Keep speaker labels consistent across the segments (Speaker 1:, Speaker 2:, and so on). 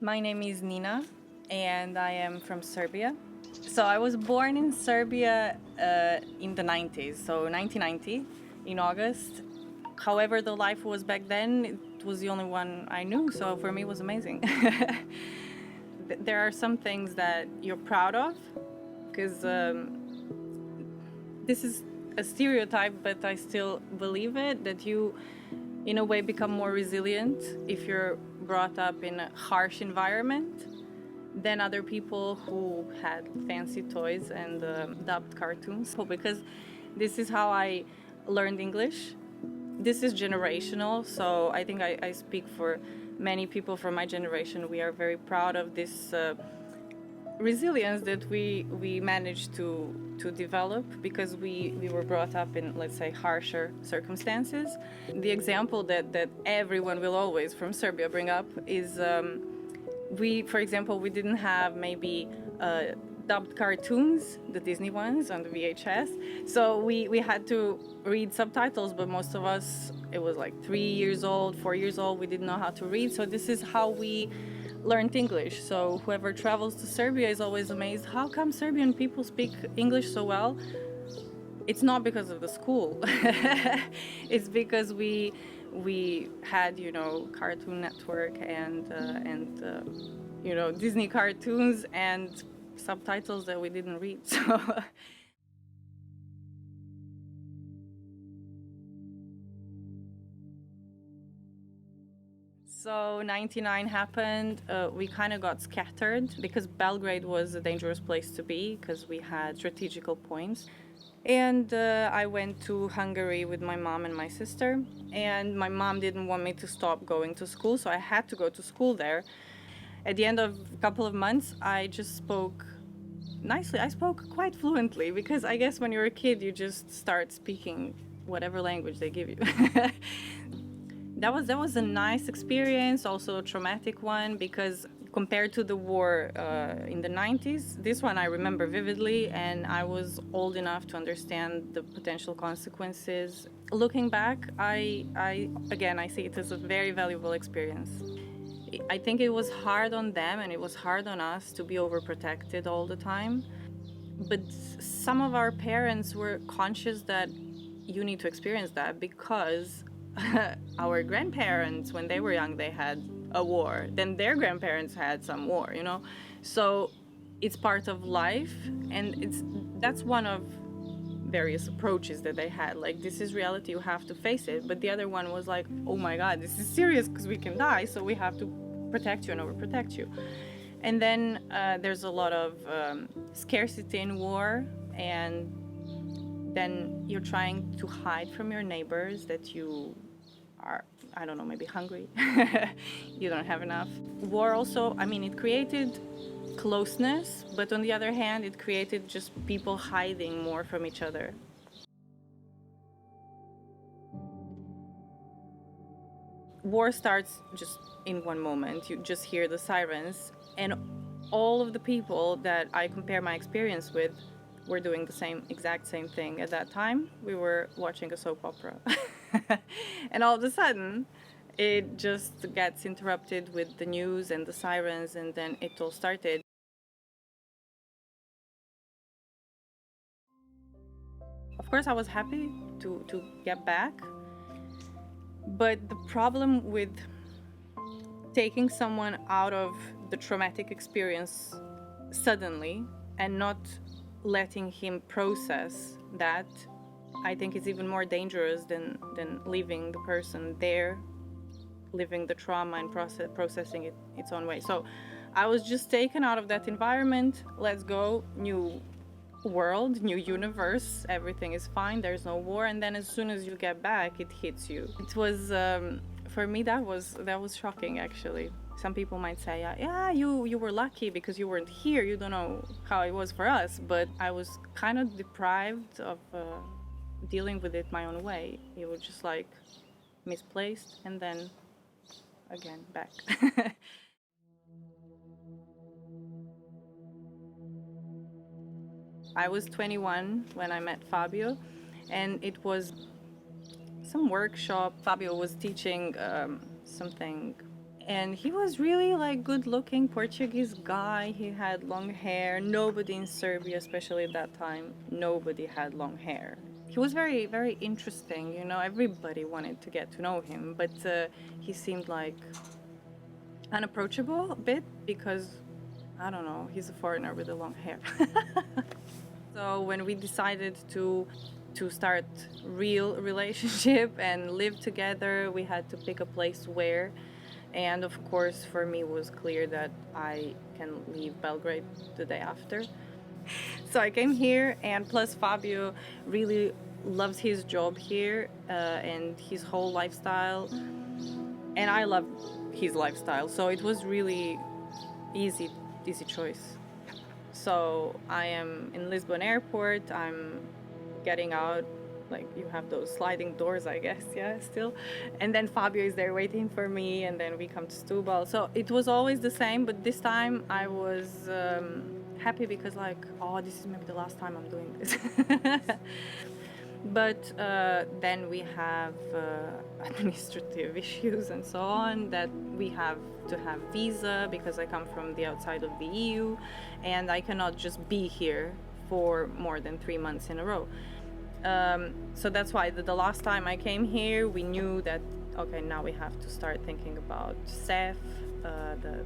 Speaker 1: My name is Nina, and I am from Serbia. So I was born in Serbia in the 90s, so 1990 in August. However, the life was back then, it was the only one I knew, so for me it was amazing. There are some things that you're proud of, because this is a stereotype, but I still believe it, that you, in a way, become more resilient if you're brought up in a harsh environment than other people who had fancy toys and dubbed cartoons. Because this is how I learned English. This is generational, so I think I speak for many people from my generation. We are very proud of this resilience that we managed to develop because we were brought up in, let's say, harsher circumstances. The example that everyone will always from Serbia bring up is for example, we didn't have maybe dubbed cartoons, the Disney ones on the VHS. So we had to read subtitles, but most of us, it was like 3 years old, 4 years old, we didn't know how to read. So this is how we learned English. So whoever travels to Serbia is always amazed, how come Serbian people speak English so well? It's not because of the school. It's because we had, Cartoon Network and Disney cartoons and subtitles that we didn't read. So 99 happened. We kind of got scattered because Belgrade was a dangerous place to be because we had strategical points. And I went to Hungary with my mom and my sister. And my mom didn't want me to stop going to school, so I had to go to school there. At the end of a couple of months, I just spoke nicely. I spoke quite fluently because I guess when you're a kid, you just start speaking whatever language they give you. That was a nice experience, also a traumatic one, because compared to the war in the 90s, this one I remember vividly, and I was old enough to understand the potential consequences. Looking back, I see it as a very valuable experience. I think it was hard on them and it was hard on us to be overprotected all the time. But some of our parents were conscious that you need to experience that because our grandparents, when they were young, they had a war. Then their grandparents had some war, So it's part of life, and that's one of various approaches that they had. Like, this is reality, you have to face it. But the other one was like, oh my God, this is serious because we can die, so we have to protect you and overprotect you. And then there's a lot of scarcity in war, and then you're trying to hide from your neighbors that you are, I don't know, maybe hungry. You don't have enough. War also, it created closeness, but on the other hand, it created just people hiding more from each other. War starts just in one moment. You just hear the sirens, and all of the people that I compare my experience with were doing the exact same thing. At that time, we were watching a soap opera. And all of a sudden, it just gets interrupted with the news and the sirens, and then it all started. Of course, I was happy to get back, but the problem with taking someone out of the traumatic experience suddenly and not letting him process that, I think is even more dangerous than leaving the person there, living the trauma and processing it its own way. So I was just taken out of that environment. Let's go, new world, new universe, everything is fine, there's no war. And then as soon as you get back, it hits you. It was, for me, that was shocking, actually. Some people might say, yeah, you were lucky because you weren't here, you don't know how it was for us. But I was kind of deprived of dealing with it my own way. It was just like misplaced, and then again back. I was 21 when I met Fabio, and it was some workshop. Fabio was teaching something And he was really like good looking Portuguese guy. He had long hair. Nobody in Serbia, especially at that time, nobody had long hair. He was very, very interesting. You know, everybody wanted to get to know him, but he seemed like unapproachable a bit because I don't know, he's a foreigner with a long hair. So when we decided to start real relationship and live together, we had to pick a place where. And of course, for me, it was clear that I can leave Belgrade the day after. So I came here, and plus Fabio really loves his job here and his whole lifestyle. And I love his lifestyle, so it was really easy choice. So I am in Lisbon airport. I'm getting out, like you have those sliding doors, I guess, yeah, still. And then Fabio is there waiting for me, and then we come to Setúbal. So it was always the same, but this time I was happy because like, oh, this is maybe the last time I'm doing this. But then we have administrative issues and so on, that we have to have visa because I come from the outside of the EU, and I cannot just be here for more than 3 months in a row. So that's why the last time I came here, we knew that, okay, now we have to start thinking about CEF,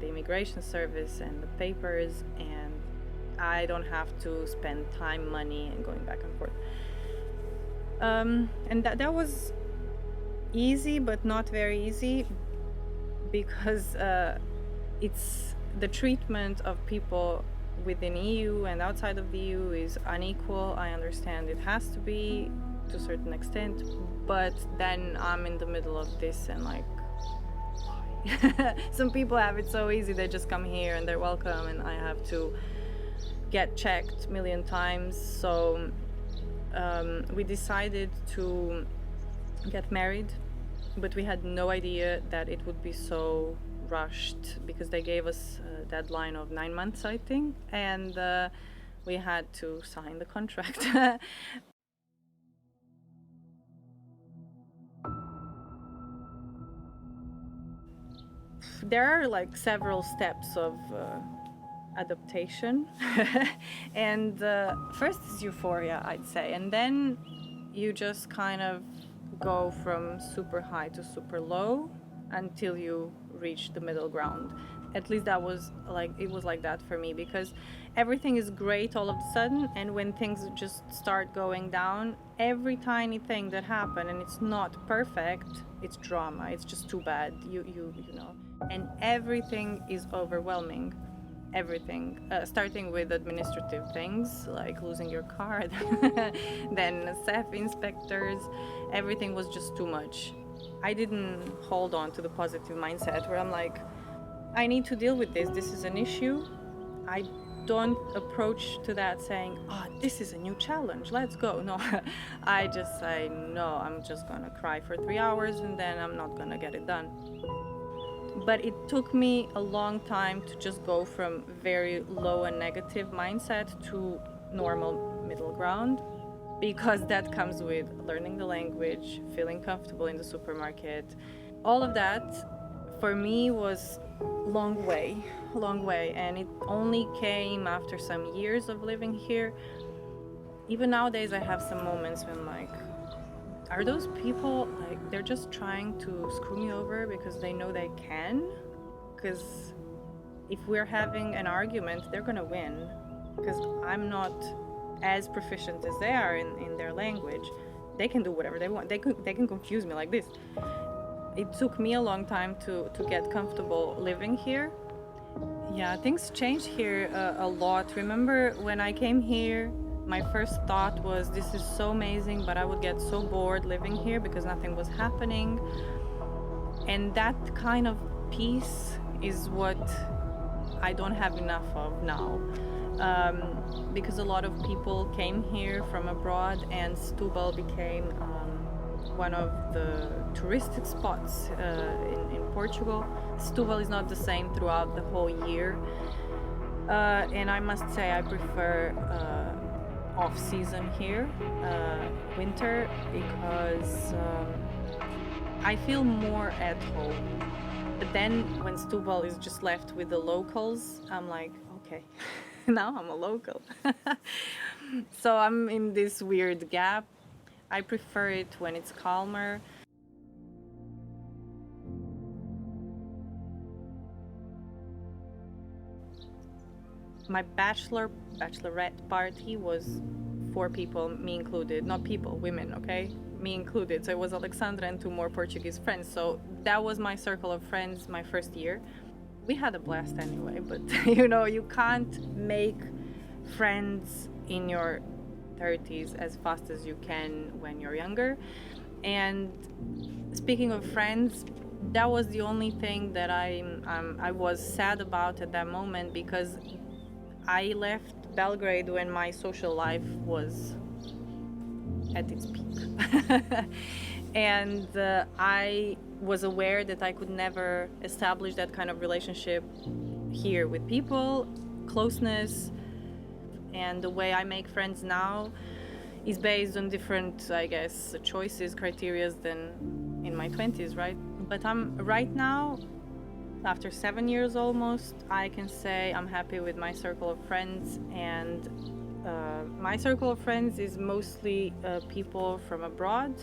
Speaker 1: the immigration service and the papers, and I don't have to spend time, money, and going back and forth. And that was easy, but not very easy, because it's the treatment of people within EU and outside of the EU is unequal. I understand it has to be to a certain extent, but then I'm in the middle of this and like, why? Some people have it so easy, they just come here and they're welcome, and I have to get checked a million times. So we decided to get married, but we had no idea that it would be so rushed, because they gave us a deadline of 9 months, I think, and we had to sign the contract. There are like several steps of adaptation. And first is euphoria, I'd say, and then you just kind of go from super high to super low until you reach the middle ground. At least that was like, it was like that for me, because everything is great all of a sudden, and when things just start going down, every tiny thing that happened and it's not perfect, it's drama, it's just too bad, you know, and everything is overwhelming. Everything, starting with administrative things like losing your card, then CEF inspectors, everything was just too much. I didn't hold on to the positive mindset where I'm like, I need to deal with this, this is an issue. I don't approach to that saying, oh, this is a new challenge, let's go. No, I just say, no, I'm just gonna cry for 3 hours and then I'm not gonna get it done. But it took me a long time to just go from very low and negative mindset to normal middle ground, because that comes with learning the language, feeling comfortable in the supermarket. All of that for me was long way, and it only came after some years of living here. Even nowadays I have some moments when like, are those people, like, they're just trying to screw me over because they know they can? Because if we're having an argument, they're gonna win, because I'm not as proficient as they are in their language. They can do whatever they want. They can confuse me like this. It took me a long time to get comfortable living here. Yeah, things changed here a lot. Remember when I came here, my first thought was, this is so amazing, but I would get so bored living here because nothing was happening. And that kind of peace is what I don't have enough of now. Because a lot of people came here from abroad, and Setúbal became one of the touristic spots in Portugal. Setúbal is not the same throughout the whole year. And I must say I prefer off-season here, winter, because I feel more at home. But then when Stubal is just left with the locals, I'm like, okay, now I'm a local. So I'm in this weird gap. I prefer it when it's calmer. My bachelorette party was 4 people, me included. Not people, women, okay? Me included. So it was Alexandra and 2 more Portuguese friends. So that was my circle of friends my first year. We had a blast anyway, but you can't make friends in your 30s as fast as you can when you're younger. And speaking of friends, that was the only thing that I was sad about at that moment, because I left Belgrade when my social life was at its peak. And I was aware that I could never establish that kind of relationship here with people, closeness, and the way I make friends now is based on different, I guess, choices, criteria than in my 20s, right? But I'm right now, after 7 years almost, I can say I'm happy with my circle of friends. And my circle of friends is mostly people from abroad.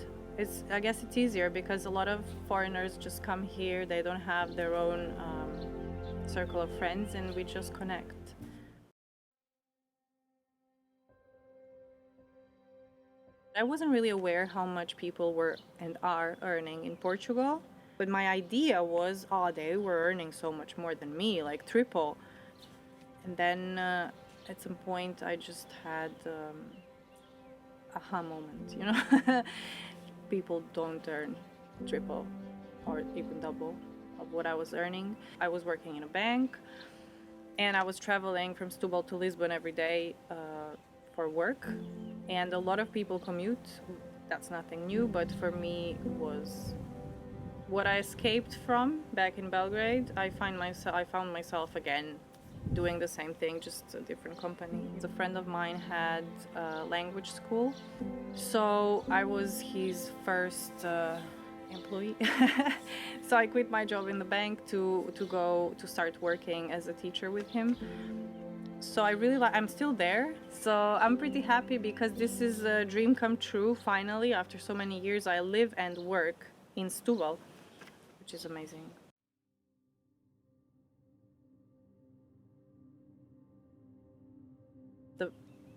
Speaker 1: I guess it's easier because a lot of foreigners just come here, they don't have their own circle of friends, and we just connect. I wasn't really aware how much people were and are earning in Portugal, but my idea was, oh, they were earning so much more than me, like triple. And then at some point I just had aha moment. People don't earn triple or even double of what I was earning. I was working in a bank, and I was traveling from Setúbal to Lisbon every day for work. And a lot of people commute. That's nothing new, but for me it was what I escaped from back in Belgrade. I found myself again doing the same thing, just a different company. A friend of mine had a language school, so I was his first employee. So I quit my job in the bank to go to start working as a teacher with him. So I'm still there, so I'm pretty happy because this is a dream come true. Finally, after so many years, I live and work in Setúbal, which is amazing. The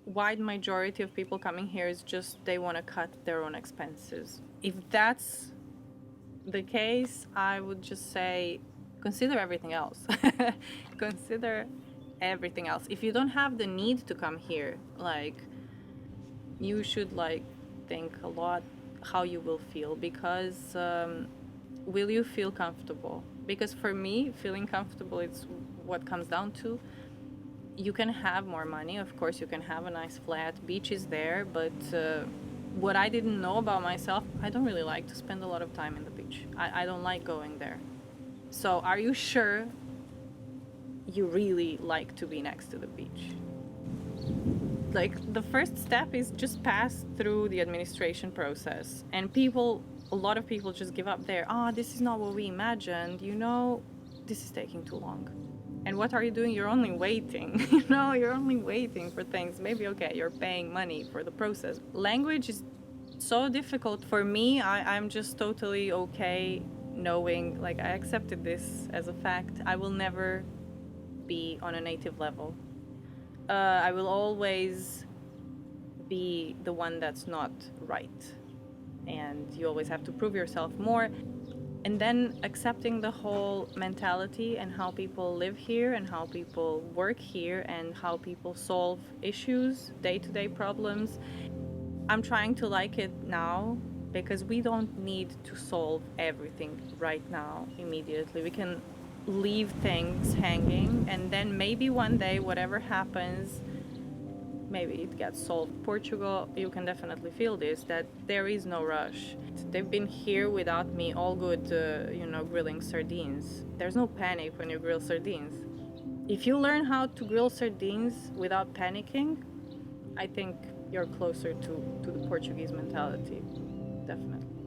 Speaker 1: wide majority of people coming here is just they want to cut their own expenses. If that's the case, I would just say consider everything else. Consider everything else. If you don't have the need to come here, you should think a lot how you will feel, because will you feel comfortable? Because for me, feeling comfortable is what comes down to. You can have more money, of course, you can have a nice flat, beach is there, but what I didn't know about myself, I don't really like to spend a lot of time in the beach. I don't like going there. So are you sure you really like to be next to the beach? The first step is just pass through the administration process, and a lot of people just give up there. This is not what we imagined, this is taking too long. And what are you doing? You're only waiting. You're only waiting for things. Maybe, okay, you're paying money for the process. Language is so difficult for me. I'm just totally okay knowing, I accepted this as a fact. I will never be on a native level. I will always be the one that's not right. And you always have to prove yourself more. And then accepting the whole mentality and how people live here and how people work here and how people solve issues, day-to-day problems. I'm trying to like it now because we don't need to solve everything right now, immediately. We can leave things hanging, and then maybe one day, whatever happens, maybe it gets solved. Portugal, you can definitely feel this, that there is no rush. They've been here without me, all good, grilling sardines. There's no panic when you grill sardines. If you learn how to grill sardines without panicking, I think you're closer to the Portuguese mentality, definitely.